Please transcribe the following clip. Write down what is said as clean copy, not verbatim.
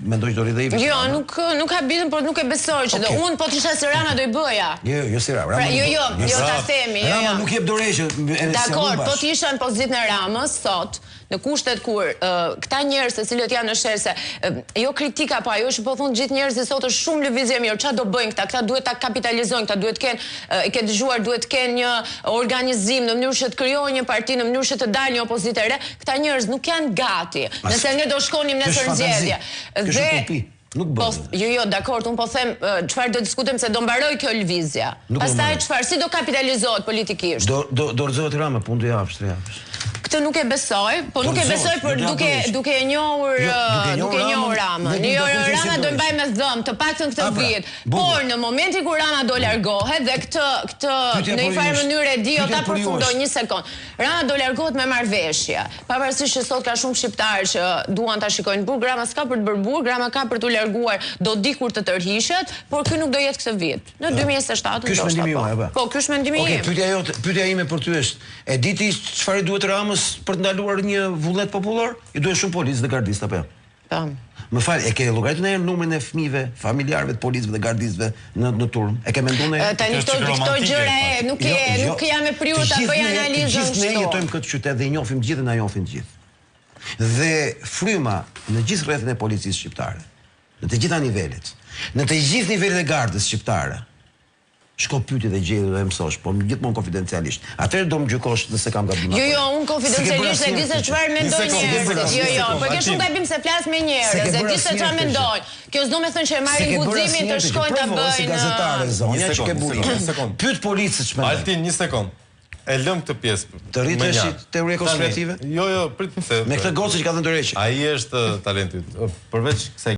mendoj do rridhej. Jo, nuk ka bitën, por nuk e besoj që unë po të isha se Rama do i bëja. Jo, si Rama. Jo, ta themi. Rama nuk jep dorëshë. Dakor, po të isha në pozitën e Ramës sot, në kushtet kur këta njerëz të cilët janë në sherse, jo kritika, po ajo që po thonë gjithë njerëzit sot është shumë lëvizje mirë, çfarë do bëjnë këta? Këta duhet ta kapitalizojnë, këta duhet të kenë, e ke dëgjuar, duhet të kenë një organizim në mënyrë që të krijojë një parti, në mënyrë që të dalë një opozitë e re. Këta njerëz nuk janë gati. Nëse ne do shkonim nesër zgjedhje. Dhe nuk bën. Jo, dakor, unë po them çfarë do diskutojmë se do mbaroj kjo lëvizje. Pastaj çfarë si do kapitalizohet politikisht? Do rrezohet Rama punë të javësh, 3 javësh. Këtë nuk e besoj, po nuk e besoj për duke e njohur Ramën. Jo, Rama do mbaj me dhëm, të paktën këtë vit. Por në momenti kur Rama do largohet dhe këtë në një farë mënyrë e di, ta përfundoj një sekond. Rama do largohet me marrëveshje. Pavarësisht që sot ka shumë shqiptarë që duan ta shikojnë burg, Rama s'ka për të bërë burg, Rama ka për t'u larguar, do di kur të tërhiqet, por ky nuk do jetë këtë vit. Në 2027 ndoshta po. Po, ky është mendimi im. Okej, pyetja ime për ty është, e di ti çfarë duhet Ramës për të ndaluar një vullnet popullor? I duhet shumë policë dhe gardistë apo jo? Po. Më fal, e ke llogaritur ndonjëherë numrin e fëmijëve, familjarëve të policëve dhe gardistëve në turm? E ke menduar ndonjëherë? Tani këto gjëra nuk jam e prirur ta bëj analizën kështu. Gjithë Ne jetojmë këtë qytet dhe i njohim të gjithë dhe na njohin të gjithë. Dhe fryma në gjithë rrethin e policisë shqiptare, në të gjitha nivelet, në të gjithë nivelet e gardës shqiptare, shko pyetje dhe gjej dhe mësosh, po gjithmonë konfidencialisht. Atëherë do më gjykosh nëse kam gabim. Jo, unë konfidencialisht e di se çfarë mendojnë njerëzit. Jo, po ke shumë gabim se flas me njerëz, e di se çfarë mendojnë. Kjo s'do me thënë që e marrin guximin të shkojnë ta bëjnë. Si gazetare zonja që ke burim. Pyet policët ç'mendon. Altin, një sekond. E lëm këtë pjesë. Të rritesh teori konspirative? Jo, prit se. Me këtë gocë që ka dhënë dorëçi. Ai është talenti. Përveç kësaj